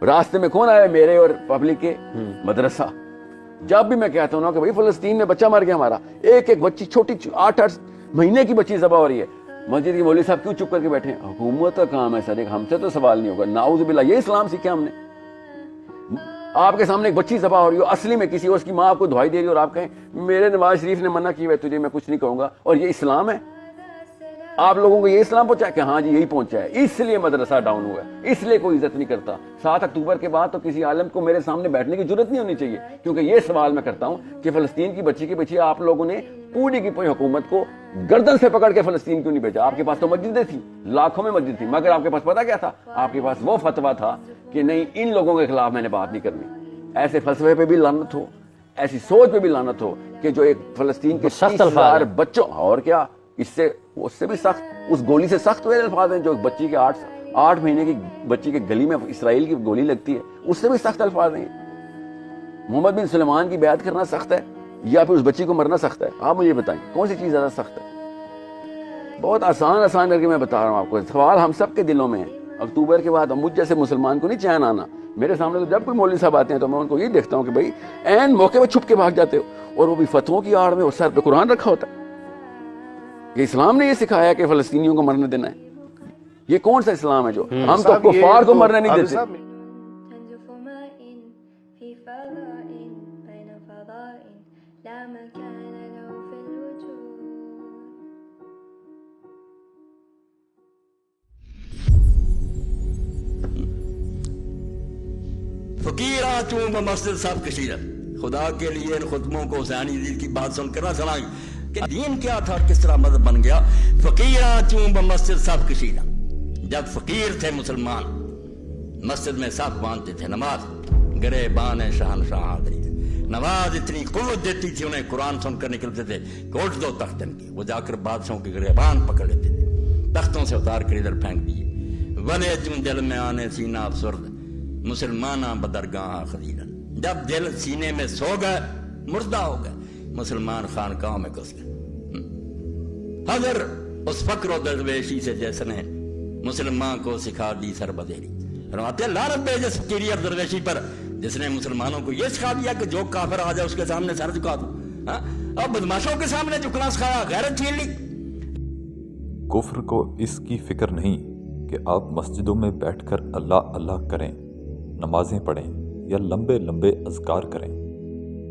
راستے میں کون آیا؟ میرے اور پبلک کے مدرسہ. جب بھی میں کہتا ہوں نا کہ بھائی فلسطین میں بچہ مر گیا ہمارا، ایک ایک بچی چھوٹی 8 مہینے کی بچی ذبح ہو رہی ہے، مسجد کے مولوی صاحب کیوں چپ کر کے بیٹھے ہیں؟ حکومت کا کام ہے سر، ہم سے تو سوال نہیں ہوگا. نعوذ باللہ، یہ اسلام سیکھا ہم نے. آپ کے سامنے ایک بچی ذبح ہو رہی ہو، اصلی میں کسی اور کی ماں آپ کو دعائی دے رہی ہے، اور آپ کہیں میرے نواز شریف نے منع کی ہے تجھے میں کچھ نہیں کہوں گا، اور یہ اسلام ہے؟ آپ لوگوں کو یہ اسلام پہنچا کہ ہاں جی یہی پہنچا ہے، اس لیے مدرسہ ڈاؤن ہوا ہے، اس لیے کوئی عزت نہیں کرتا. 7 اکتوبر کے بعد تو کسی عالم کو میرے سامنے بیٹھنے کی ضرورت نہیں ہونی چاہیے، کیونکہ یہ سوال میں کرتا ہوں کہ فلسطین کی بچی کے پیچھے آپ لوگوں نے پوری کی پوری حکومت کو گردن سے پکڑ کے فلسطین کیوں نہیں بھیجا؟ آپ کے پاس تو مسجدیں تھیں، لاکھوں میں مسجد تھی، مگر آپ کے پاس پتہ کیا تھا؟ آپ کے پاس وہ فتویٰ تھا کہ نہیں، ان لوگوں کے خلاف میں نے بات نہیں کرنی. ایسے فلسفے پہ بھی لعنت ہو، ایسی سوچ پہ بھی لعنت ہو کہ جو ایک فلسطین کے 30,000 بچوں، اور کیا اس سے بھی سخت، اس گولی سے سخت ہوئے الفاظ ہیں جو بچی کے 8 مہینے کی بچی کے گلی میں اسرائیل کی گولی لگتی ہے، اس سے بھی سخت الفاظ ہیں. محمد بن سلیمان کی بیعت کرنا سخت ہے یا پھر اس بچی کو مرنا سخت ہے؟ آپ مجھے بتائیں کون سی چیز زیادہ سخت ہے؟ بہت آسان کر کے میں بتا رہا ہوں آپ کو. سوال ہم سب کے دلوں میں ہے. اکتوبر کے بعد مجھ جیسے مسلمان کو نہیں چین آنا. میرے سامنے تو جب کوئی مولوی صاحب آتے ہیں تو میں ان کو یہ دیکھتا ہوں کہ بھائی عین موقع پہ چھپ کے بھاگ جاتے ہو، اور وہ بھی فتووں کی آڑ میں، اور سر پہ قرآن رکھا ہوتا ہے. کہ اسلام نے یہ سکھایا کہ فلسطینیوں کو مرنے دینا ہے؟ یہ کون سا اسلام ہے جو ہم تو کفار کو مرنے نہیں دیتے؟ فقیرہ چون مسجد سب کشیدہ. خدا کے لیے ان خطبوں کو حسینی دین کی بات سن کر نہ سنائیں کہ دین کیا تھا اور کس طرح مذہب بن گیا. فقیرہ چون مسجد سب کشیدہ. جب فقیر تھے مسلمان، مسجد میں سب باندھتے تھے، نماز گرے بان شہنشاہ حاضری. نماز اتنی قوت دیتی تھی انہیں، قرآن سن کر نکلتے تھے کہ اٹھ دو تخت ان کے. وہ جا کر بادشاہوں کے گریبان پکڑ لیتے تھے، تختوں سے اتار کر ادھر پھینک دیے. ونے چون دل میں آنے سینہ افسرد، مسلمانہ بدرگاہ خزیرن. جب دل سینے میں سو گئے، مردہ ہو گئے، مسلمان خانقاہوں میں گھس گئے. حضر اس فقر و درویشی سے جس نے مسلمان کو سکھا دی سربدیری. فرماتے ہیں لعنت بھیجے اس فقیری اور درویشی پر جس نے مسلمانوں کو یہ سکھا دیا کہ جو کافر آ جائے اس کے سامنے سر جھکا دو. اور بدماشوں کے سامنے جھکنا سکھایا، غیرت چھین لی. کفر کو اس کی فکر نہیں کہ آپ مسجدوں میں بیٹھ کر اللہ اللہ کریں، نمازیں پڑھیں یا لمبے لمبے اذکار کریں،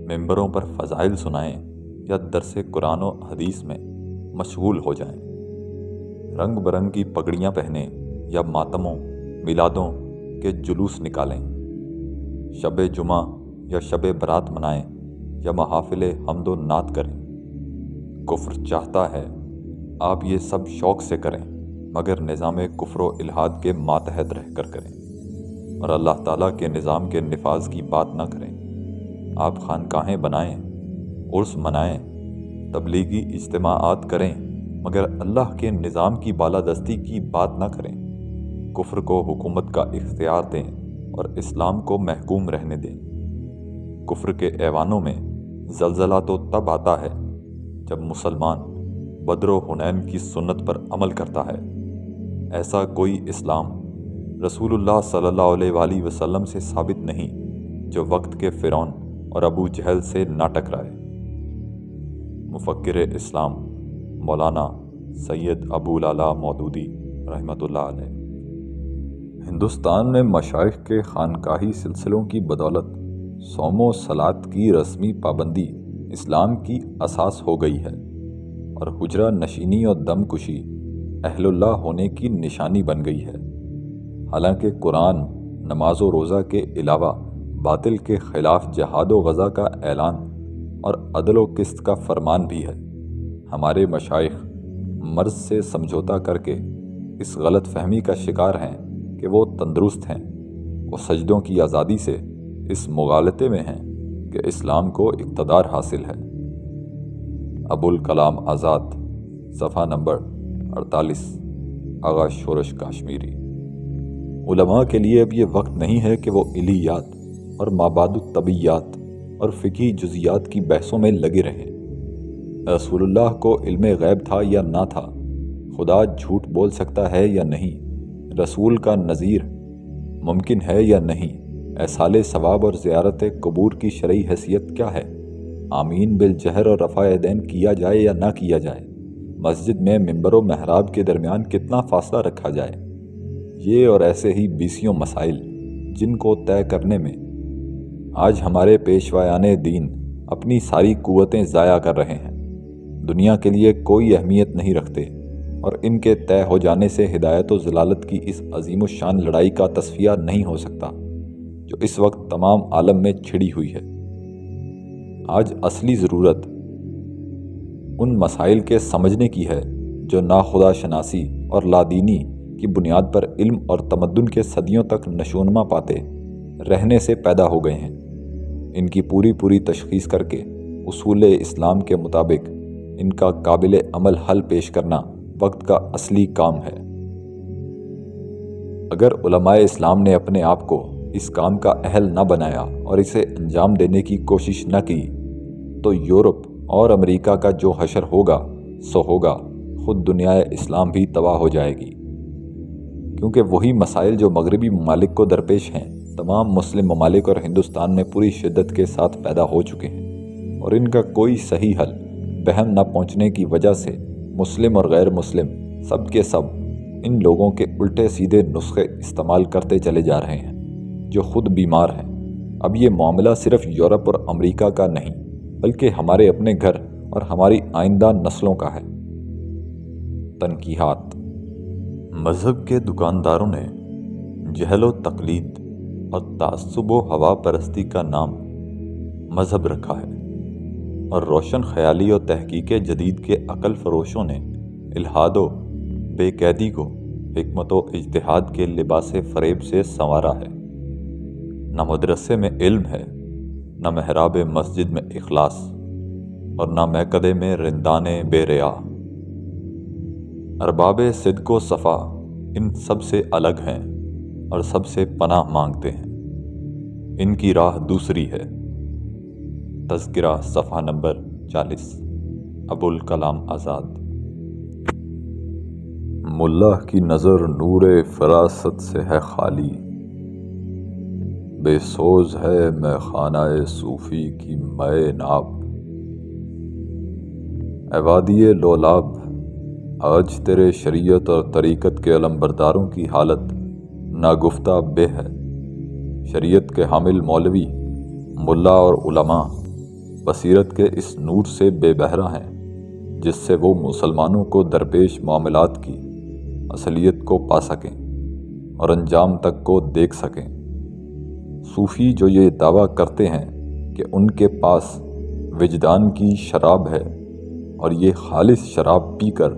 ممبروں پر فضائل سنائیں یا درس قرآن و حدیث میں مشغول ہو جائیں، رنگ برنگ کی پگڑیاں پہنیں یا ماتموں میلادوں کے جلوس نکالیں، شب جمعہ یا شب برات منائیں یا محافل حمد و نعت کریں. کفر چاہتا ہے آپ یہ سب شوق سے کریں، مگر نظام کفر و الحاد کے ماتحت رہ کر کریں اور اللہ تعالیٰ کے نظام کے نفاذ کی بات نہ کریں. آپ خانقاہیں بنائیں، عرس منائیں، تبلیغی اجتماعات کریں، مگر اللہ کے نظام کی بالادستی کی بات نہ کریں. کفر کو حکومت کا اختیار دیں اور اسلام کو محکوم رہنے دیں. کفر کے ایوانوں میں زلزلہ تو تب آتا ہے جب مسلمان بدر و حنین کی سنت پر عمل کرتا ہے. ایسا کوئی اسلام رسول اللہ صلی اللہ علیہ وآلہ وسلم سے ثابت نہیں جو وقت کے فرعون اور ابو جہل سے نہ ٹکرائے. مفکر اسلام مولانا سید ابو العلا مودودی رحمۃ اللہ علیہ. ہندوستان میں مشائخ کے خانقاہی سلسلوں کی بدولت صوم و صلات کی رسمی پابندی اسلام کی اساس ہو گئی ہے اور حجرہ نشینی اور دم کشی اہل اللہ ہونے کی نشانی بن گئی ہے. حالانکہ قرآن نماز و روزہ کے علاوہ باطل کے خلاف جہاد و غزہ کا اعلان اور عدل و قسط کا فرمان بھی ہے. ہمارے مشائخ مرض سے سمجھوتا کر کے اس غلط فہمی کا شکار ہیں کہ وہ تندرست ہیں. وہ سجدوں کی آزادی سے اس مغالطے میں ہیں کہ اسلام کو اقتدار حاصل ہے. ابو الکلام آزاد، صفحہ نمبر 48، آغا شورش کاشمیری. علماء کے لیے اب یہ وقت نہیں ہے کہ وہ الہیات اور مابعد الطبیعیات اور فقہی جزیات کی بحثوں میں لگے رہیں. رسول اللہ کو علم غیب تھا یا نہ تھا، خدا جھوٹ بول سکتا ہے یا نہیں، رسول کا نذیر ممکن ہے یا نہیں؟ ایصال ثواب اور زیارت قبور کی شرعی حیثیت کیا ہے؟ آمین بالجہر اور رفع یدین کیا جائے یا نہ کیا جائے؟ مسجد میں منبر و محراب کے درمیان کتنا فاصلہ رکھا جائے؟ یہ اور ایسے ہی بیسیوں مسائل جن کو طے کرنے میں آج ہمارے پیشوایان دین اپنی ساری قوتیں ضائع کر رہے ہیں، دنیا کے لیے کوئی اہمیت نہیں رکھتے، اور ان کے طے ہو جانے سے ہدایت و ضلالت کی اس عظیم الشان لڑائی کا تصفیہ نہیں ہو سکتا جو اس وقت تمام عالم میں چھڑی ہوئی ہے۔ آج اصلی ضرورت ان مسائل کے سمجھنے کی ہے جو ناخدا شناسی اور لادینی کی بنیاد پر علم اور تمدن کے صدیوں تک نشوونما پاتے رہنے سے پیدا ہو گئے ہیں۔ ان کی پوری تشخیص کر کے اصول اسلام کے مطابق ان کا قابل عمل حل پیش کرنا وقت کا اصلی کام ہے۔ اگر علماء اسلام نے اپنے آپ کو اس کام کا اہل نہ بنایا اور اسے انجام دینے کی کوشش نہ کی تو یورپ اور امریکہ کا جو حشر ہوگا سو ہوگا، خود دنیا اسلام بھی تباہ ہو جائے گی، کیونکہ وہی مسائل جو مغربی ممالک کو درپیش ہیں تمام مسلم ممالک اور ہندوستان میں پوری شدت کے ساتھ پیدا ہو چکے ہیں، اور ان کا کوئی صحیح حل بہم نہ پہنچنے کی وجہ سے مسلم اور غیر مسلم سب کے سب ان لوگوں کے الٹے سیدھے نسخے استعمال کرتے چلے جا رہے ہیں جو خود بیمار ہیں۔ اب یہ معاملہ صرف یورپ اور امریکہ کا نہیں بلکہ ہمارے اپنے گھر اور ہماری آئندہ نسلوں کا ہے۔ تنقیحات۔ مذہب کے دکانداروں نے جہل و تقلید اور تعصب و ہوا پرستی کا نام مذہب رکھا ہے، اور روشن خیالی و تحقیق جدید کے عقل فروشوں نے الحاد و بے قیدی کو حکمت و اجتہاد کے لباس فریب سے سنوارا ہے۔ نہ مدرسے میں علم ہے، نہ محراب مسجد میں اخلاص، اور نہ میکدے میں رندان بے ریا۔ ارباب صدق و صفا ان سب سے الگ ہیں اور سب سے پناہ مانگتے ہیں، ان کی راہ دوسری ہے۔ تذکرہ صفحہ نمبر 40۔ ابوالکلام آزاد۔ ملا کی نظر نور فراست سے ہے خالی، بے سوز ہے میں خانہ صوفی کی مے ناب۔ اے وادی لولاب، آج تیرے شریعت اور طریقت کے علمبرداروں کی حالت ناگفتہ بے ہے۔ شریعت کے حامل مولوی، ملا اور علماء بصیرت کے اس نور سے بے بہرہ ہیں جس سے وہ مسلمانوں کو درپیش معاملات کی اصلیت کو پا سکیں اور انجام تک کو دیکھ سکیں۔ صوفی جو یہ دعویٰ کرتے ہیں کہ ان کے پاس وجدان کی شراب ہے اور یہ خالص شراب پی کر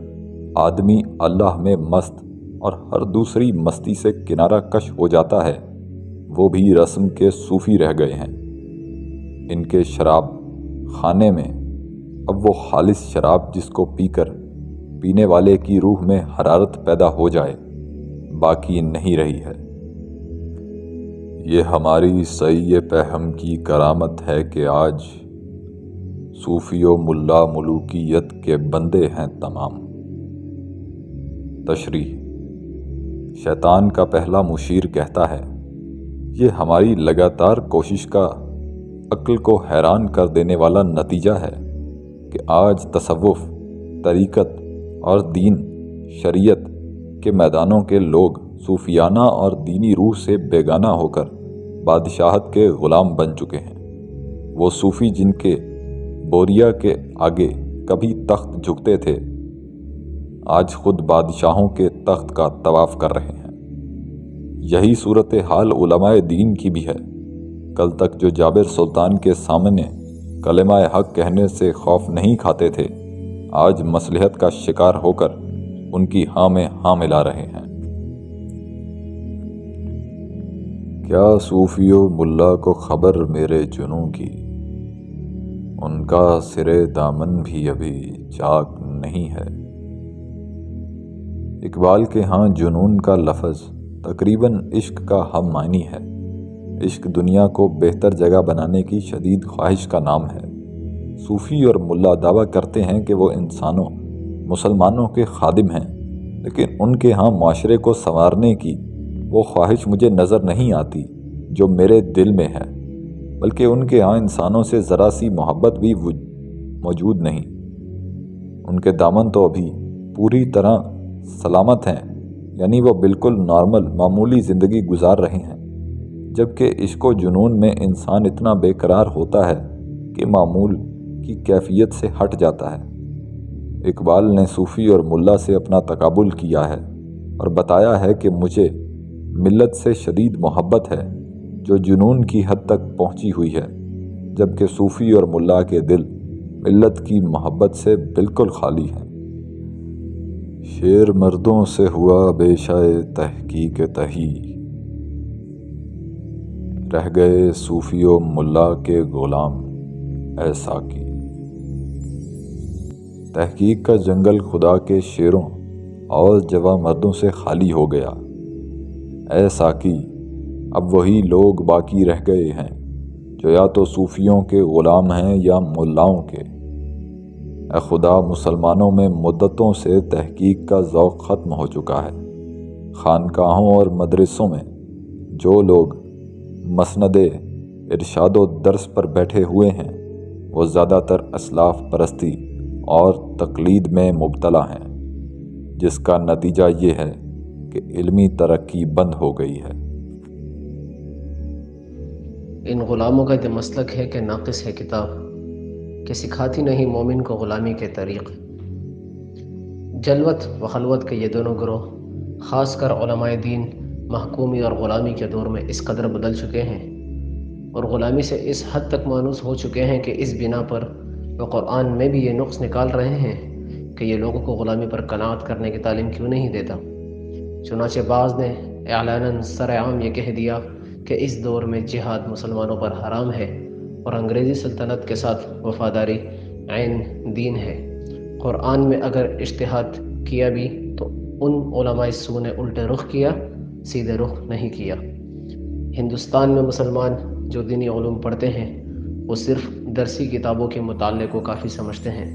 آدمی اللہ میں مست اور ہر دوسری مستی سے کنارہ کش ہو جاتا ہے، وہ بھی رسم کے صوفی رہ گئے ہیں۔ ان کے شراب خانے میں اب وہ خالص شراب جس کو پی کر پینے والے کی روح میں حرارت پیدا ہو جائے باقی نہیں رہی ہے۔ یہ ہماری سعی پہم کی کرامت ہے کہ آج صوفی و ملا ملوکیت کے بندے ہیں تمام۔ تشریح۔ شیطان کا پہلا مشیر کہتا ہے، یہ ہماری لگاتار کوشش کا عقل کو حیران کر دینے والا نتیجہ ہے کہ آج تصوف، طریقت اور دین شریعت کے میدانوں کے لوگ صوفیانہ اور دینی روح سے بیگانہ ہو کر بادشاہت کے غلام بن چکے ہیں۔ وہ صوفی جن کے بوریا کے آگے کبھی تخت جھکتے تھے آج خود بادشاہوں کے تخت کا طواف کر رہے ہیں۔ یہی صورتحال علماء دین کی بھی ہے۔ کل تک جو جابر سلطان کے سامنے کلمہ حق کہنے سے خوف نہیں کھاتے تھے آج مصلحت کا شکار ہو کر ان کی ہاں میں ہاں ملا رہے ہیں۔ کیا صوفی و ملا کو خبر میرے جنوں کی، ان کا سرے دامن بھی ابھی چاک نہیں ہے۔ اقبال کے ہاں جنون کا لفظ تقریباً عشق کا ہم معنی ہے۔ عشق دنیا کو بہتر جگہ بنانے کی شدید خواہش کا نام ہے۔ صوفی اور ملا دعویٰ کرتے ہیں کہ وہ انسانوں، مسلمانوں کے خادم ہیں، لیکن ان کے ہاں معاشرے کو سنوارنے کی وہ خواہش مجھے نظر نہیں آتی جو میرے دل میں ہے، بلکہ ان کے ہاں انسانوں سے ذرا سی محبت بھی موجود نہیں۔ ان کے دامن تو ابھی پوری طرح سلامت ہیں، یعنی وہ بالکل نارمل معمولی زندگی گزار رہے ہیں، جبکہ عشق و جنون میں انسان اتنا بے قرار ہوتا ہے کہ معمول کی کیفیت سے ہٹ جاتا ہے۔ اقبال نے صوفی اور ملا سے اپنا تقابل کیا ہے اور بتایا ہے کہ مجھے ملت سے شدید محبت ہے جو جنون کی حد تک پہنچی ہوئی ہے، جبکہ صوفی اور ملا کے دل ملت کی محبت سے بالکل خالی ہیں۔ شعر مردوں سے ہوا بیشائے تحقیق تہی، رہ گئے صوفی و ملا کے غلام اے ساقی۔ تحقیق کا جنگل خدا کے شعروں اور جواں مردوں سے خالی ہو گیا۔ اے ساقی، اب وہی لوگ باقی رہ گئے ہیں جو یا تو صوفیوں کے غلام ہیں یا ملاؤں کے۔ اے خدا، مسلمانوں میں مدتوں سے تحقیق کا ذوق ختم ہو چکا ہے۔ خانقاہوں اور مدرسوں میں جو لوگ مسند ارشاد و درس پر بیٹھے ہوئے ہیں وہ زیادہ تر اسلاف پرستی اور تقلید میں مبتلا ہیں، جس کا نتیجہ یہ ہے کہ علمی ترقی بند ہو گئی ہے۔ ان غلاموں کا یہ مسلک ہے کہ ناقص ہے کتاب، کہ سکھاتی نہیں مومن کو غلامی کے طریق۔ جلوت و خلوت کے یہ دونوں گروہ، خاص کر علماء دین، محکومی اور غلامی کے دور میں اس قدر بدل چکے ہیں اور غلامی سے اس حد تک مانوس ہو چکے ہیں کہ اس بنا پر وہ قرآن میں بھی یہ نقص نکال رہے ہیں کہ یہ لوگوں کو غلامی پر قناعت کرنے کی تعلیم کیوں نہیں دیتا۔ چنانچہ بعض نے اعلاناً سرعام یہ کہہ دیا کہ اس دور میں جہاد مسلمانوں پر حرام ہے اور انگریزی سلطنت کے ساتھ وفاداری عین دین ہے۔ قرآن میں اگر اجتہاد کیا بھی تو ان علماء سو نے الٹے رخ کیا، سیدھے رخ نہیں کیا۔ ہندوستان میں مسلمان جو دینی علوم پڑھتے ہیں وہ صرف درسی کتابوں کے مطالعے کو کافی سمجھتے ہیں۔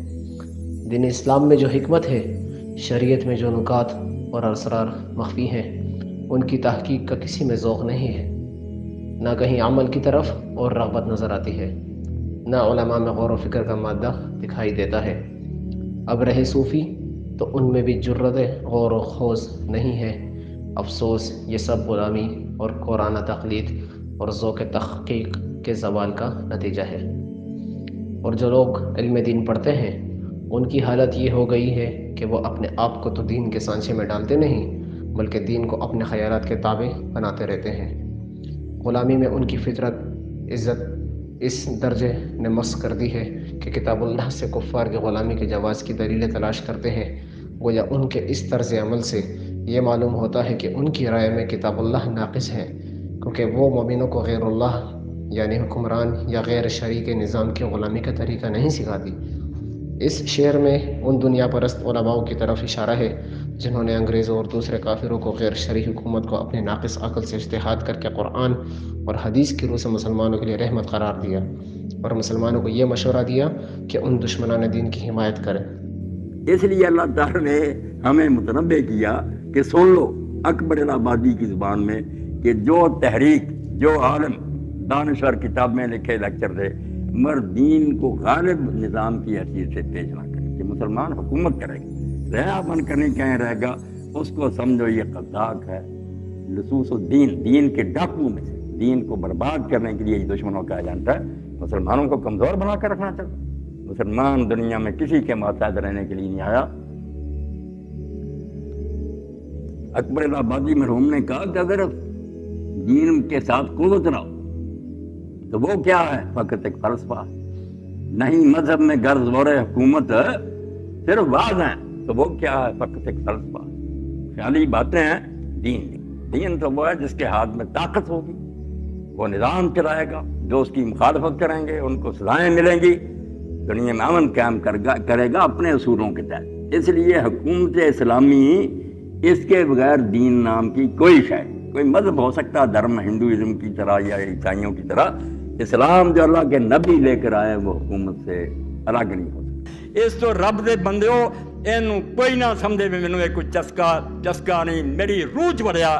دین اسلام میں جو حکمت ہے، شریعت میں جو نکات اور اسرار مخفی ہیں، ان کی تحقیق کا کسی میں ذوق نہیں ہے، نہ کہیں عمل کی طرف اور رغبت نظر آتی ہے، نہ علماء میں غور و فکر کا مادہ دکھائی دیتا ہے۔ اب رہے صوفی تو ان میں بھی جرت غور و خوض نہیں ہے۔ افسوس، یہ سب غلامی اور قرآن تقلید اور ذوق تحقیق کے زوال کا نتیجہ ہے۔ اور جو لوگ علم دین پڑھتے ہیں ان کی حالت یہ ہو گئی ہے کہ وہ اپنے آپ کو تو دین کے سانچے میں ڈالتے نہیں، بلکہ دین کو اپنے خیالات کے تابع بناتے رہتے ہیں۔ غلامی میں ان کی فطرت عزت اس درجے نے مس کر دی ہے کہ کتاب اللہ سے کفار کی غلامی کے جواز کی دلیلیں تلاش کرتے ہیں۔ گویا ان کے اس طرز عمل سے یہ معلوم ہوتا ہے کہ ان کی رائے میں کتاب اللہ ناقص ہے، کیونکہ وہ مومنوں کو غیر اللہ یعنی حکمران یا غیر شرعی کے نظام کی غلامی کا طریقہ نہیں سکھاتی۔ اس شعر میں ان دنیا پرست علماؤں کی طرف اشارہ ہے جنہوں نے انگریزوں اور دوسرے کافروں کو غیر شرعی حکومت کو اپنے ناقص عقل سے اجتہاد کر کے قرآن اور حدیث کی روح سے مسلمانوں کے لیے رحمت قرار دیا، اور مسلمانوں کو یہ مشورہ دیا کہ ان دشمنان دین کی حمایت کریں۔ اس لیے اللہ تعالیٰ نے ہمیں متنبہ کیا کہ سن لو اکبر الآبادی کی زبان میں کہ جو تحریک، جو عالم دانشور کتاب میں لکھے لیکچر تھے، مگر دین کو غالب نظام کی حیثیت سے پیش نہ کریں کہ مسلمان حکومت کرے گا، رہا من کرنے کہیں رہے گا، اس کو سمجھو یہ قذاق ہے، لصوص الدین، دین کے ڈاکو میں سے، دین کو برباد کرنے کے لیے یہ دشمنوں کا ایجنٹ ہے، مسلمانوں کو کمزور بنا کر رکھنا چاہتا۔ مسلمان دنیا میں کسی کے ماتحت رہنے کے لیے نہیں آیا۔ اکبر الآبادی مرحوم نے کہا کہ اگر دین کے ساتھ قوت نہ ہو تو وہ کیا ہے؟ فقط ایک فلسفہ، نہیں مذہب میں غرض و حکومت صرف بعض ہیں تو وہ کیا ہے؟ فقط ایک فلسفہ، خیالی باتیں ہیں۔ دین تو وہ ہے جس کے ہاتھ میں طاقت ہوگی، وہ نظام چلائے گا، جو اس کی مخالفت کریں گے ان کو سزائیں ملیں گی، دنیا میں امن قائم کرے گا اپنے اصولوں کے تحت۔ اس لیے حکومت اسلامی، اس کے بغیر دین نام کی کوئی شے، کوئی مذہب ہو سکتا، دھرم ہندوازم کی طرح یا عیسائیوں کی طرح، اسلام جو اللہ کے نبی لے کر آئے وہ حکومت سے الگ نہیں ہو سکتا۔ اس تو رب دے بندیو اینو کوئی نہ سمجھے بھی مینوں کوئی چسکا نہیں، میری روح چ وڑیا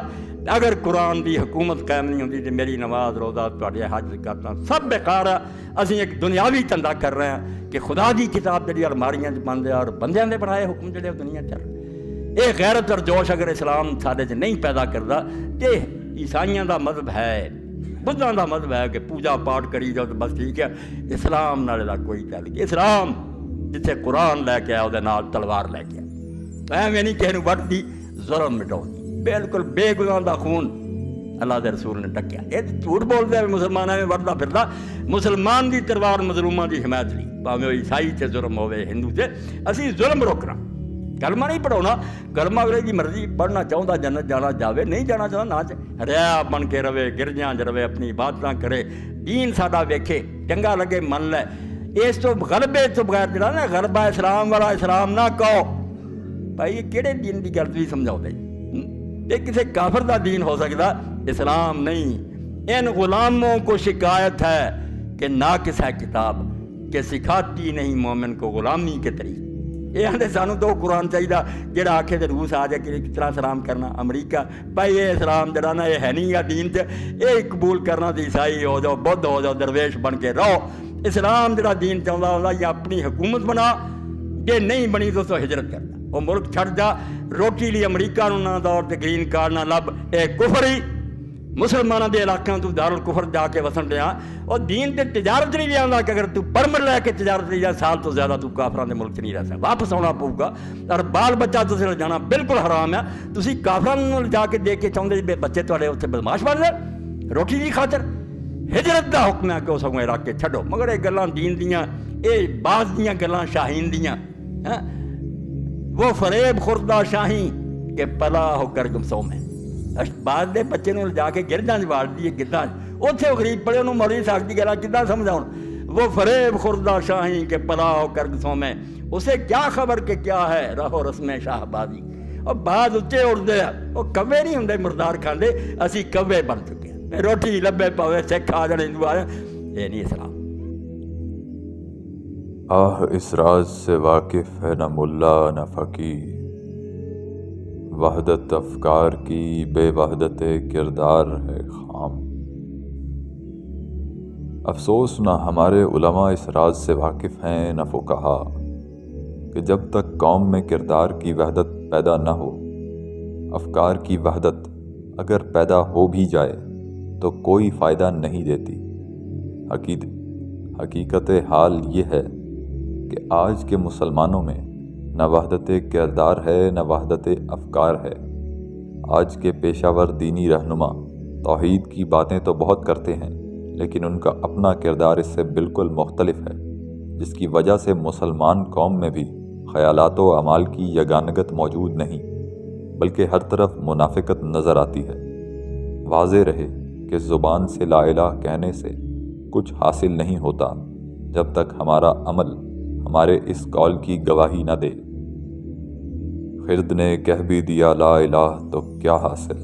اگر قرآن دی حکومت قائم نہیں ہوتی تو میری نماز روزہ تواڈے حج زکاتاں سب بیکار ہے. اسی ایک دنیاوی دھندا کر رہے ہیں کہ خدا دی کتاب جڑی الماریاں چ بند ہے اور بندیاں دے بنائے حکم جڑے دنیا چل رہے. یہ غیرت اور جوش اگر اسلام سارے چ نہیں پیدا کرتا تو عیسائیاں دا مذہب ہے, بدھاں دا مذہب ہے کہ پوجا پاٹ کری جاؤ تو بس ٹھیک ہے. اسلام نال دا کوئی تعلق. اسلام جتھے قرآن لے کے آیا وہ نال تلوار لے کے آیا. ایویں نہیں کسی وٹ دی ظلم مٹاؤ دی, بالکل بے گناہ دا خون اللہ دے رسول نے ڈکیا. یہ جھوٹ بولتے ہیں مسلمان میں وڑتا پھرتا. مسلمان دی تلوار مظلوماں دی حمایت لی, بھاویں وہ عیسائی تے ظلم ہوئے ہندو تے. اسی ظلم روکنا, کلمہ نہیں پڑھاؤنا. کلمہ اگلے کی مرضی پڑھنا چاہتا جنت جانا جاوے, نہیں جانا چاہتا نہ ریا بن کے رہے, گرجاں رہے, اپنی عبادتاں کرے, دین ساڈا ویکھے, چنگا لگے من لے. اس تو غلبے تو بغیر جڑا نا غلبہ اسلام والا اسلام نہ کہو. بھائی یہ کہڑے دین کی گل تھی سمجھاؤ دے. یہ کسی کافر دا دین ہو سکتا, اسلام نہیں. ان غلاموں کو شکایت ہے کہ ناقص ہے کتاب کہ سکھاتی نہیں مومن کو غلامی کے طریقے. یہ آدھے سانو تو قرآن چاہیے جڑا آکھے تے روس آ جائے کہ کس طرح سلام کرنا. امریکہ بھائی یہ اسلام جڑا نا یہ ہے نہیں ہے دین تے, یہ قبول کرنا تے عیسائی ہو جاؤ, بدھ ہو جاؤ, درویش بن کے رہو. اسلام جڑا دین چاہتا ہوتا یا اپنی حکومت بنا, یہ نہیں بنی تو ہجرت کرنا. وہ ملک چھڑ جا, روٹی لی امریکہ نو نہ دور تے گرین کارڈ نہ لب, اے کفر ہی. مسلمانوں کے علاقوں تو دارالکفر جا کے وسن رہا. اور دین تے تجارت نہیں لیا کہ اگر تو پرمٹ لے کے تجارت لے جائے سال تو زیادہ تو کافران دے ملک نہیں رہ سکتا, واپس آنا پਊ گا. اور بال بچہ تو لے جانا بالکل حرام ہے. تسی کافران جا کے دیکھ کے چاہتے جی بچے تھوڑے اتنے بدماش بن جائے روٹی کی خاطر. ہجرت دا حکم ہے کہ وہ سگوں علاقے چھڈو. مگر یہ گلاں دین دیاں, یہ بعض دیاں گلاں شاہین دیاں, وہ فریب خوردہ شاہین کہ پلا ہو کر گمسو میں. بعد دے بچے نو جا کے گرجاں وار دیے گداں اتنے وہ غریب پڑے انہوں مولوی صاحب کی گلا کداں سمجھاؤ. وہ فریب خوردہ شاہین کہ پلا ہو کر گمسو میں, اسے کیا خبر کہ کیا ہے رہو رسم شاہ بازی. اور بعض اچے اڑتے ہیں, وہ کوے نہیں ہوں مردار کھاندے, اسی کوے بن چکے ہیں. روٹی لبے پاوے سکھ آ جانے ہندو آ جائیں, یہ نہیں اسلام. اس راز سے واقف ہے نہ ملا نہ فقیر, وحدت افکار کی بے وحدت کردار ہے خام. افسوس نہ ہمارے علماء اس راز سے واقف ہیں نہ فقہا کہ جب تک قوم میں کردار کی وحدت پیدا نہ ہو, افکار کی وحدت اگر پیدا ہو بھی جائے تو کوئی فائدہ نہیں دیتی. حقیقت حال یہ ہے کہ آج کے مسلمانوں میں نہ وحدت کردار ہے نہ وحدت افکار ہے. آج کے پیشہ ور دینی رہنما توحید کی باتیں تو بہت کرتے ہیں, لیکن ان کا اپنا کردار اس سے بالکل مختلف ہے, جس کی وجہ سے مسلمان قوم میں بھی خیالات و اعمال کی یگانگت موجود نہیں, بلکہ ہر طرف منافقت نظر آتی ہے. واضح رہے کہ زبان سے لا الہ کہنے سے کچھ حاصل نہیں ہوتا جب تک ہمارا عمل ہمارے اس قول کی گواہی نہ دے. خرد نے کہہ بھی دیا لا الہ تو کیا حاصل,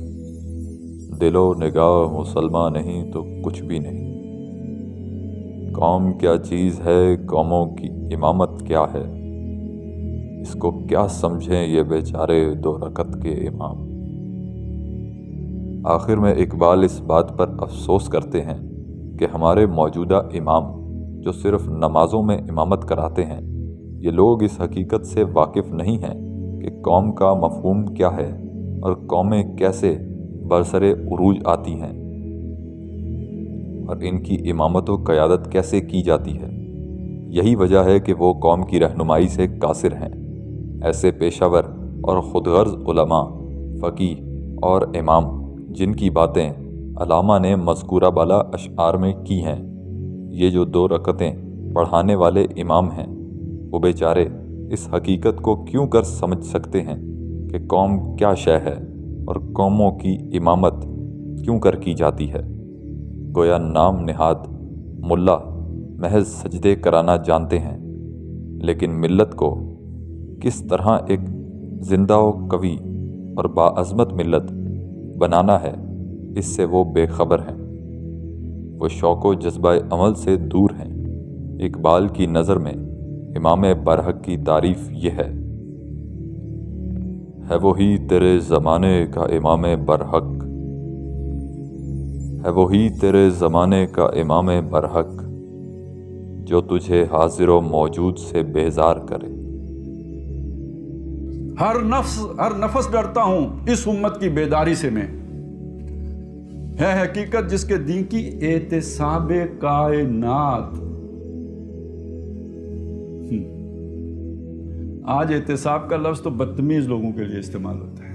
دل و نگاہ مسلمان نہیں تو کچھ بھی نہیں. قوم کیا چیز ہے, قوموں کی امامت کیا ہے, اس کو کیا سمجھیں یہ بیچارے دو رکعت کے امام. آخر میں اقبال اس بات پر افسوس کرتے ہیں کہ ہمارے موجودہ امام جو صرف نمازوں میں امامت کراتے ہیں, یہ لوگ اس حقیقت سے واقف نہیں ہیں کہ قوم کا مفہوم کیا ہے اور قومیں کیسے برسر عروج آتی ہیں اور ان کی امامت و قیادت کیسے کی جاتی ہے. یہی وجہ ہے کہ وہ قوم کی رہنمائی سے قاصر ہیں. ایسے پیشہ ور اور خودغرض علماء, فقیہ اور امام جن کی باتیں علامہ نے مذکورہ بالا اشعار میں کی ہیں, یہ جو 2 رکعتیں پڑھانے والے امام ہیں, وہ بیچارے اس حقیقت کو کیوں کر سمجھ سکتے ہیں کہ قوم کیا شے ہے اور قوموں کی امامت کیوں کر کی جاتی ہے. گویا نام نہاد ملا محض سجدے کرانا جانتے ہیں, لیکن ملت کو کس طرح ایک زندہ و قوی اور باعظمت ملت بنانا ہے اس سے وہ بے خبر ہیں. وہ شوق و جذبہ عمل سے دور ہیں. اقبال کی نظر میں امام برحق کی تعریف یہ ہے وہی تیرے زمانے کا امام برحق, ہے وہی تیرے زمانے کا امام برحق جو تجھے حاضر و موجود سے بیزار کرے۔ ہر نفس ڈرتا ہوں اس امت کی بیداری سے میں، ہے حقیقت جس کے دین کی احتساب کائنات۔ آج احتساب کا لفظ تو بدتمیز لوگوں کے لیے استعمال ہوتا ہے۔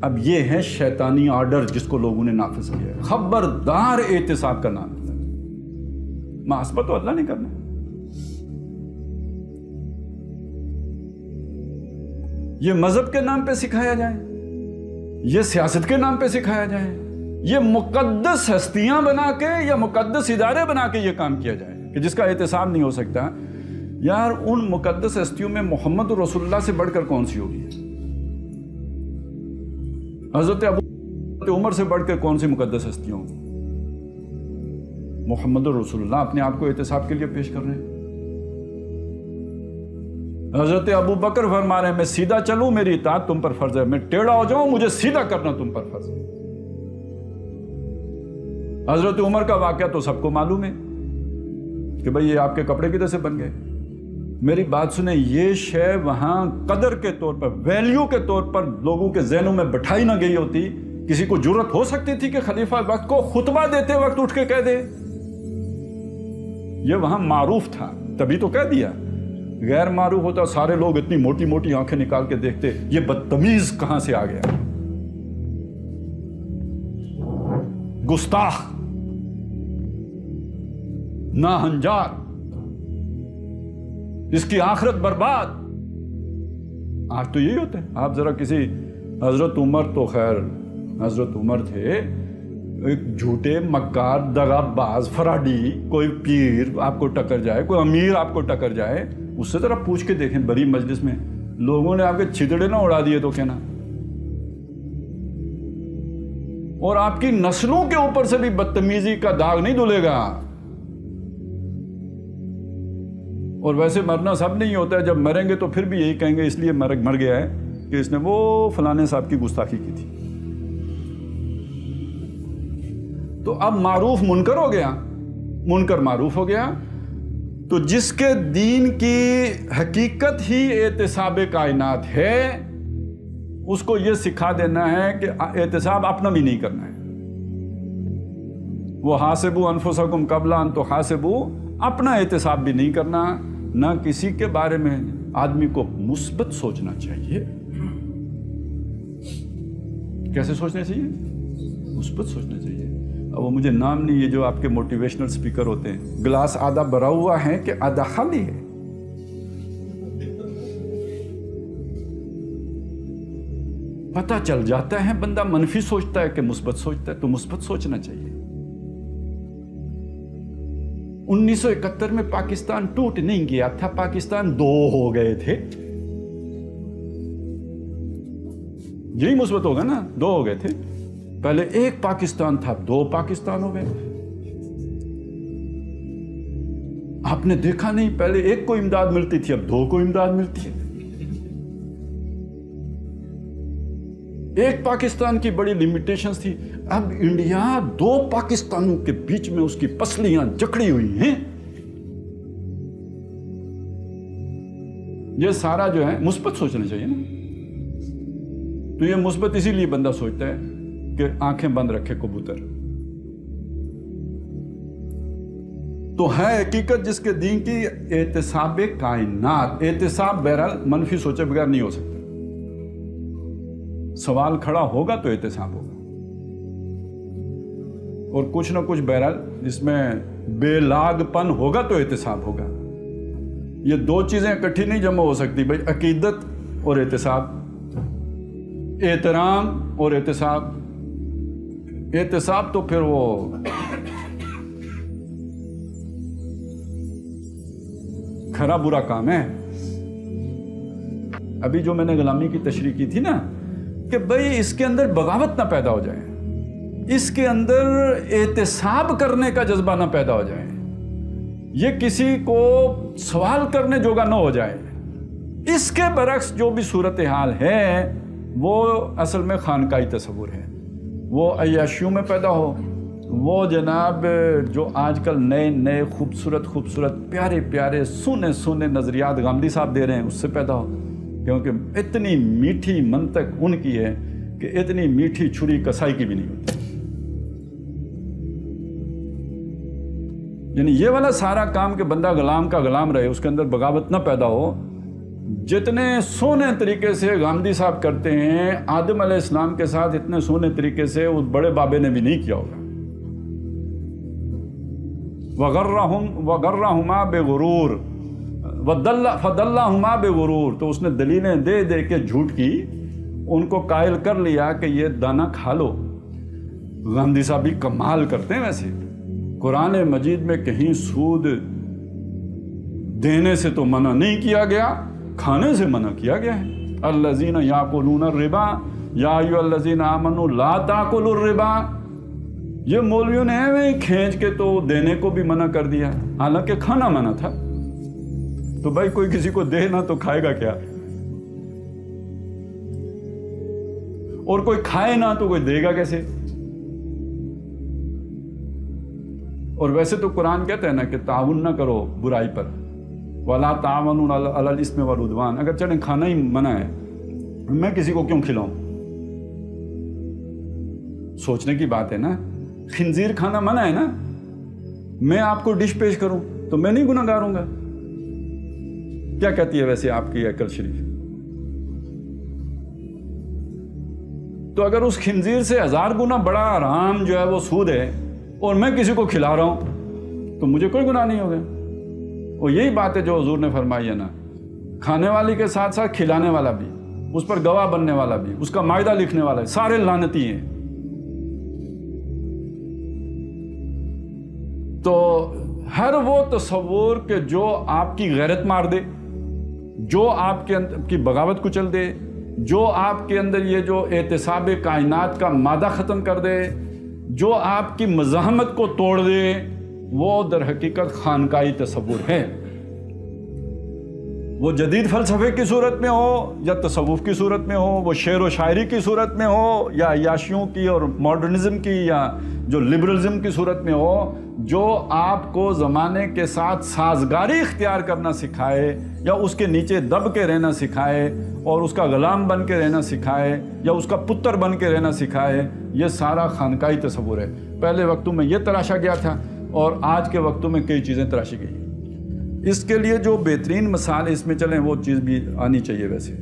اب یہ ہے شیطانی آرڈر جس کو لوگوں نے نافذ کیا ہے، خبردار احتساب کا نام ہے، محاسبہ تو اللہ نے کرنا ہے۔ یہ مذہب کے نام پہ سکھایا جائے، یہ سیاست کے نام پہ سکھایا جائے، یہ مقدس ہستیاں بنا کے یا مقدس ادارے بنا کے یہ کام کیا جائے کہ جس کا احتساب نہیں ہو سکتا۔ یار ان مقدس ہستیوں میں محمد رسول اللہ سے بڑھ کر کون سی ہوگی؟ حضرت ابو عمر سے بڑھ کر کون سی مقدس ہستیوں؟ محمد رسول اللہ اپنے آپ کو احتساب کے لیے پیش کر رہے ہیں۔ حضرت ابو بکر فرما رہے ہیں میں سیدھا چلوں میری اطاعت تم پر فرض ہے، میں ٹیڑھا ہو جاؤں مجھے سیدھا کرنا تم پر فرض ہے۔ حضرت عمر کا واقعہ تو سب کو معلوم ہے کہ بھئی یہ آپ کے کپڑے کدھر سے بن گئے۔ میری بات سنیں، یہ شے وہاں قدر کے طور پر، ویلیو کے طور پر لوگوں کے ذہنوں میں بٹھائی نہ گئی ہوتی، کسی کو جرت ہو سکتی تھی کہ خلیفہ وقت کو خطبہ دیتے وقت اٹھ کے کہہ دے؟ یہ وہاں معروف تھا تبھی تو کہہ دیا، غیر معروف ہوتا سارے لوگ اتنی موٹی موٹی آنکھیں نکال کے دیکھتے یہ بدتمیز کہاں سے آ گیا، گستاخ، ناہنجار، اس کی آخرت برباد۔ آج تو یہی ہوتا ہے۔ آپ ذرا کسی حضرت عمر تو خیر حضرت عمر تھے ایک جھوٹے مکار دغا باز فراڈی، کوئی پیر آپ کو ٹکر جائے، کوئی امیر آپ کو ٹکر جائے، اس سے ذرا پوچھ کے دیکھیں بڑی مجلس میں لوگوں نے آپ کے چھتڑے نہ اڑا دیے تو کہنا، اور آپ کی نسلوں کے اوپر سے بھی بدتمیزی کا داغ نہیں دھلے گا۔ اور ویسے مرنا سب نہیں ہوتا ہے، جب مریں گے تو پھر بھی یہی کہیں گے اس لیے مر گیا ہے کہ اس نے وہ فلانے صاحب کی گستاخی کی تھی۔ تو اب معروف منکر ہو گیا، منکر معروف ہو گیا، تو جس کے دین کی حقیقت ہی احتساب کائنات ہے اس کو یہ سکھا دینا ہے کہ احتساب اپنا بھی نہیں کرنا ہے۔ وہ حاسبوا انفسکم قبل ان تحاسبوا، اپنا احتساب بھی نہیں کرنا، نہ کسی کے بارے میں آدمی کو مثبت سوچنا چاہیے۔ کیسے سوچنا چاہیے؟ مثبت سوچنا چاہیے۔ اب وہ مجھے نام نہیں، یہ جو آپ کے موٹیویشنل سپیکر ہوتے ہیں، گلاس آدھا بھرا ہوا ہے کہ آدھا خالی ہے؟ پتہ چل جاتا ہے بندہ منفی سوچتا ہے کہ مثبت سوچتا ہے، تو مثبت سوچنا چاہیے۔ 1971 میں پاکستان ٹوٹ نہیں گیا تھا، پاکستان دو ہو گئے تھے، یہی مثبت ہوگا نا، دو ہو گئے تھے، پہلے ایک پاکستان تھا دو پاکستان ہو گئے۔ آپ نے دیکھا نہیں پہلے ایک کو امداد ملتی تھی اب دو کو امداد ملتی ہے۔ ایک پاکستان کی بڑی لمیٹیشنز تھی، اب انڈیا دو پاکستانوں کے بیچ میں اس کی پسلیاں جکڑی ہوئی ہیں۔ یہ سارا جو ہے مثبت سوچنا چاہیے نا، تو یہ مثبت اسی لیے بندہ سوچتا ہے کہ آنکھیں بند رکھے کبوتر۔ تو ہے حقیقت جس کے دین کی احتساب کائنات۔ احتساب بہرحال منفی سوچے بغیر نہیں ہو سکتا، سوال کھڑا ہوگا تو احتساب ہوگا، اور کچھ نہ کچھ بہرحال اس میں بے لاگ پن ہوگا تو احتساب ہوگا۔ یہ دو چیزیں اکٹھی نہیں جمع ہو سکتی بھائی، عقیدت اور احتساب، احترام اور احتساب۔ احتساب تو پھر وہ کھرا برا کام ہے۔ ابھی جو میں نے غلامی کی تشریح کی تھی نا کہ بھئی اس کے اندر بغاوت نہ پیدا ہو جائے، اس کے اندر احتساب کرنے کا جذبہ نہ پیدا ہو جائے، یہ کسی کو سوال کرنے جوگا نہ ہو جائے۔ اس کے برعکس جو بھی صورتحال ہے وہ اصل میں خانقاہی تصور ہے وہ عیاشیوں میں پیدا ہو، وہ جناب جو آج کل نئے نئے خوبصورت پیارے پیارے سونے سونے نظریات غامدی صاحب دے رہے ہیں، اس سے پیدا ہو، کیونکہ اتنی میٹھی منطق ان کی ہے کہ اتنی میٹھی چھری کسائی کی بھی نہیں ہوتی۔ یعنی یہ والا سارا کام کہ بندہ غلام کا غلام رہے، اس کے اندر بغاوت نہ پیدا ہو، جتنے سونے طریقے سے غامدی صاحب کرتے ہیں، آدم علیہ السلام کے ساتھ اتنے سونے طریقے سے اس بڑے بابے نے بھی نہیں کیا ہوگا۔ وغرہما بغرور فدلہما بغرور، تو اس نے دلیلیں دے دے کے جھوٹ کی، ان کو قائل کر لیا کہ یہ دانہ کھا لو۔ غامدی صاحب بھی کمال کرتے ہیں ویسے، قرآن مجید میں کہیں سود دینے سے تو منع نہیں کیا گیا، کھانے سے منع کیا گیا ہے۔ الذین یاکلون الربا یا ایھا الذین آمنوا لا تاکلوا الربا، یہ مولویوں نے ایویں کھینچ کے تو دینے کو بھی منع کر دیا، حالانکہ کھانا منع تھا۔ تو بھائی کوئی کسی کو دے نہ تو کھائے گا کیا، اور کوئی کھائے نہ تو کوئی دے گا کیسے؟ اور ویسے تو قرآن کہتا ہے نا کہ تعاون نہ کرو برائی پر، وَلَا تَعَاوَنُوا عَلَى الْإِثْمِ وَالْعُدْوَانِ، اگر چلیں کھانا ہی منع ہے، میں کسی کو کیوں کھلاؤں؟ سوچنے کی بات ہے نا، خنزیر کھانا منع ہے نا، میں آپ کو ڈش پیش کروں تو میں نہیں گناہ گار ہوں گا؟ کیا کہتی ہے ویسے آپ کی عقل شریف؟ تو اگر اس خنزیر سے 1000 گنا بڑا حرام جو ہے وہ سود ہے، اور میں کسی کو کھلا رہا ہوں تو مجھے کوئی گناہ نہیں ہوگا۔ اور یہی بات ہے جو حضور نے فرمائی ہے نا، کھانے والی کے ساتھ ساتھ کھلانے والا بھی، اس پر گواہ بننے والا بھی، اس کا مائدہ لکھنے والا بھی، سارے لعنتی ہیں۔ تو ہر وہ تصور کہ جو آپ کی غیرت مار دے، جو آپ کے اندر کی بغاوت کچل دے، جو آپ کے اندر یہ جو اعتصاب کائنات کا مادہ ختم کر دے، جو آپ کی مزاحمت کو توڑ دے، وہ در حقیقت خانقاہی تصور ہے۔ وہ جدید فلسفے کی صورت میں ہو یا تصوف کی صورت میں ہو، وہ شعر و شاعری کی صورت میں ہو یا عیاشیوں کی اور ماڈرنزم کی یا جو لبرلزم کی صورت میں ہو، جو آپ کو زمانے کے ساتھ سازگاری اختیار کرنا سکھائے یا اس کے نیچے دب کے رہنا سکھائے اور اس کا غلام بن کے رہنا سکھائے یا اس کا پتر بن کے رہنا سکھائے، یہ سارا خانقاہی تصور ہے۔ پہلے وقتوں میں یہ تراشا گیا تھا اور آج کے وقتوں میں کئی چیزیں تراشی گئی۔ اس کے لیے جو بہترین مثال اس میں چلیں وہ چیز بھی آنی چاہیے ویسے،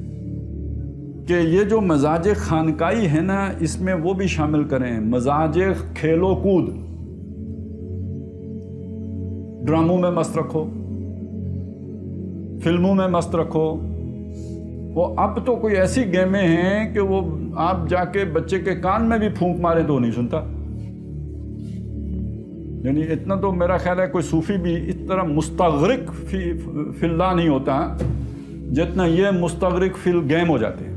کہ یہ جو مزاج خانقاہی ہے نا، اس میں وہ بھی شامل کریں، مزاج کھیل و کود، ڈراموں میں مست رکھو، فلموں میں مست رکھو۔ وہ اب تو کوئی ایسی گیمیں ہیں کہ وہ آپ جا کے بچے کے کان میں بھی پھونک ماریں تو نہیں سنتا۔ یعنی اتنا تو میرا خیال ہے کوئی صوفی بھی اس طرح مستغرق فی اللہ نہیں ہوتا جتنا یہ مستغرق فی الگیم ہو جاتے ہیں۔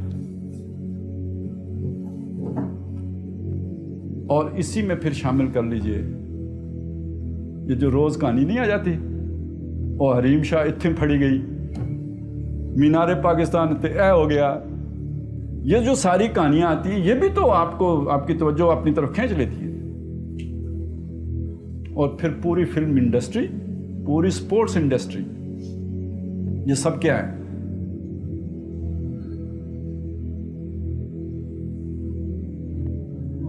اور اسی میں پھر شامل کر لیجئے یہ جو روز کہانی نہیں آ جاتی، اور حریم شاہ اتھیں پھڑی گئی، مینار پاکستان اے ہو گیا، یہ جو ساری کہانیاں آتی ہیں یہ بھی تو آپ کو آپ کی توجہ اپنی طرف کھینچ لیتی ہے۔ اور پھر پوری فلم انڈسٹری، پوری سپورٹس انڈسٹری، یہ سب کیا ہے؟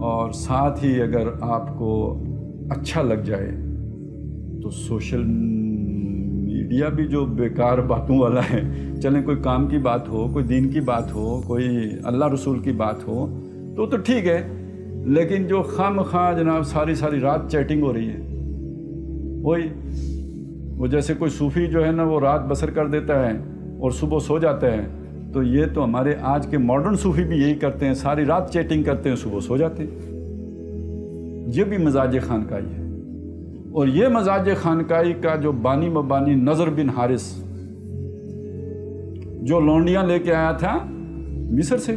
اور ساتھ ہی اگر آپ کو اچھا لگ جائے تو سوشل میڈیا بھی جو بیکار باتوں والا ہے، چلیں کوئی کام کی بات ہو، کوئی دین کی بات ہو، کوئی اللہ رسول کی بات ہو تو ٹھیک ہے، لیکن جو خام خواہ جناب ساری رات چیٹنگ ہو رہی ہے، وہی وہ جیسے کوئی صوفی جو ہے نا وہ رات بسر کر دیتا ہے اور صبح سو جاتا ہے، تو یہ تو ہمارے آج کے ماڈرن صوفی بھی یہی کرتے ہیں، ساری رات چیٹنگ کرتے ہیں، صبح سو جاتے ہیں۔ یہ بھی مزاج خانقاہی ہے۔ اور یہ مزاج خانقاہی کا جو بانی مبانی نضر بن حارث، جو لونڈیاں لے کے آیا تھا مصر سے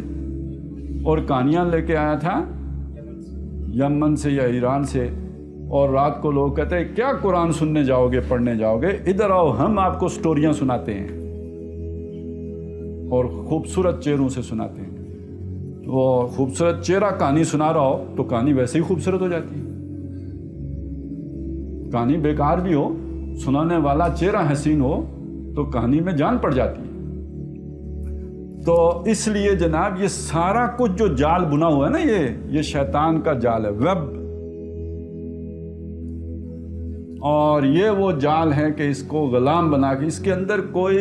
اور کہانیاں لے کے آیا تھا یمن سے یا ایران سے، اور رات کو لوگ کہتے ہیں کیا قرآن سننے جاؤ گے، پڑھنے جاؤ گے، ادھر آؤ ہم آپ کو سٹوریاں سناتے ہیں اور خوبصورت چہروں سے سناتے ہیں۔ وہ خوبصورت چہرہ کہانی سنا رہا ہو تو کہانی ویسے ہی خوبصورت ہو جاتی ہے. کہانی بیکار بھی ہو, سنانے والا چہرہ حسین ہو تو کہانی میں جان پڑ جاتی ہے. تو اس لیے جناب یہ سارا کچھ جو جال بنا ہوا ہے نا, یہ شیطان کا جال ہے, ویب. اور یہ وہ جال ہے کہ اس کو غلام بنا کے اس کے اندر کوئی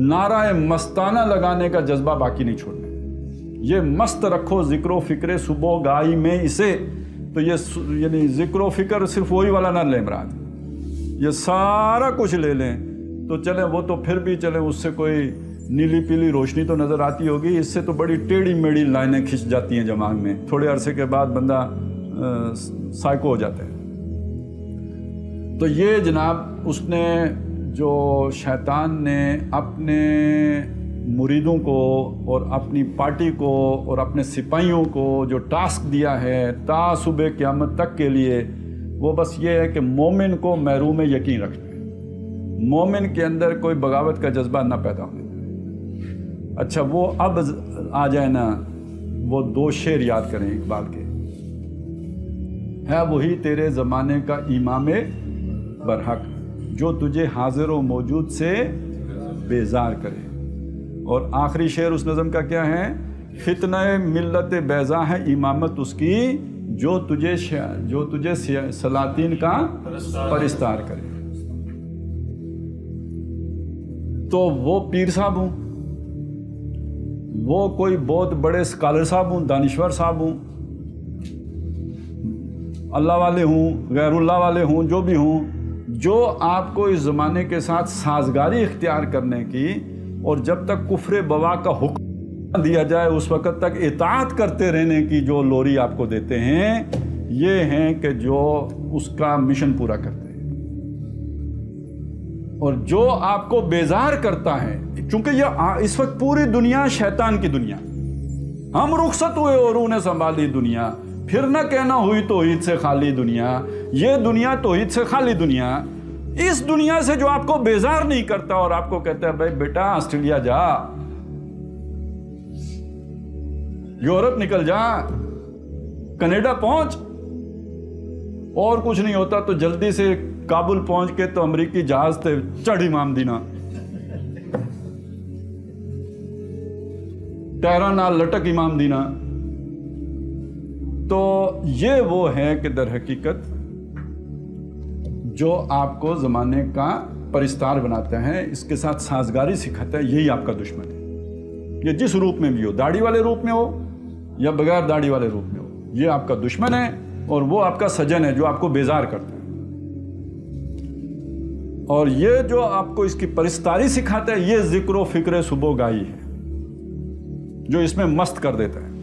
نعرہ مستانہ لگانے کا جذبہ باقی نہیں چھوڑنا. یہ مست رکھو ذکر و فکر صبح گائی میں اسے. تو یہ یعنی ذکر و فکر صرف وہی والا نہ لیں مراد, یہ سارا کچھ لے لیں تو چلیں. وہ تو پھر بھی چلیں, اس سے کوئی نیلی پیلی روشنی تو نظر آتی ہوگی, اس سے تو بڑی ٹیڑھی میڑھی لائنیں کھنچ جاتی ہیں دماغ میں. تھوڑے عرصے کے بعد بندہ سائیکو ہو جاتا ہے. تو یہ جناب اس نے جو شیطان نے اپنے مریدوں کو اور اپنی پارٹی کو اور اپنے سپاہیوں کو جو ٹاسک دیا ہے تا صبح قیامت تک کے لیے, وہ بس یہ ہے کہ مومن کو محروم یقین رکھنا ہے, مومن کے اندر کوئی بغاوت کا جذبہ نہ پیدا ہونے. اچھا وہ اب آ جائے نا, وہ 2 شعر یاد کریں اقبال کے. ہے وہی تیرے زمانے کا امام برحق جو تجھے حاضر و موجود سے بیزار کرے. اور آخری شعر اس نظم کا کیا ہے؟ فتنہ ملت بیضا ہے امامت اس کی جو تجھے سلاطین کا پرستار کرے. تو وہ پیر صاحب ہوں, وہ کوئی بہت بڑے اسکالر صاحب ہوں, دانشور صاحب ہوں, اللہ والے ہوں, غیر اللہ والے ہوں, جو بھی ہوں, جو آپ کو اس زمانے کے ساتھ سازگاری اختیار کرنے کی اور جب تک کفر بوا کا حکم دیا جائے اس وقت تک اطاعت کرتے رہنے کی جو لوری آپ کو دیتے ہیں, یہ ہیں کہ جو اس کا مشن پورا کرتے ہیں. اور جو آپ کو بیزار کرتا ہے, چونکہ یہ اس وقت پوری دنیا شیطان کی دنیا, ہم رخصت ہوئے اور انہیں سنبھالی دنیا, پھر نہ کہنا ہوئی توحید سے خالی دنیا. یہ دنیا توحید سے خالی دنیا, اس دنیا سے جو آپ کو بیزار نہیں کرتا اور آپ کو کہتا ہے بھائی بیٹا آسٹریلیا جا, یورپ نکل جا, کینیڈا پہنچ, اور کچھ نہیں ہوتا تو جلدی سے کابل پہنچ کے تو امریکی جہاز تے چڑھ امام دینا, ٹہران نال لٹک امام دینا. تو یہ وہ ہے کہ در حقیقت جو آپ کو زمانے کا پرستار بناتا ہے, اس کے ساتھ سازگاری سکھاتا ہے, یہی آپ کا دشمن ہے. یہ جس روپ میں بھی ہو, داڑھی والے روپ میں ہو یا بغیر داڑھی والے روپ میں ہو, یہ آپ کا دشمن ہے اور وہ آپ کا سجن ہے جو آپ کو بیزار کرتا ہے. اور یہ جو آپ کو اس کی پرستاری سکھاتا ہے, یہ ذکر و فکر صبح گائی ہے جو اس میں مست کر دیتا ہے.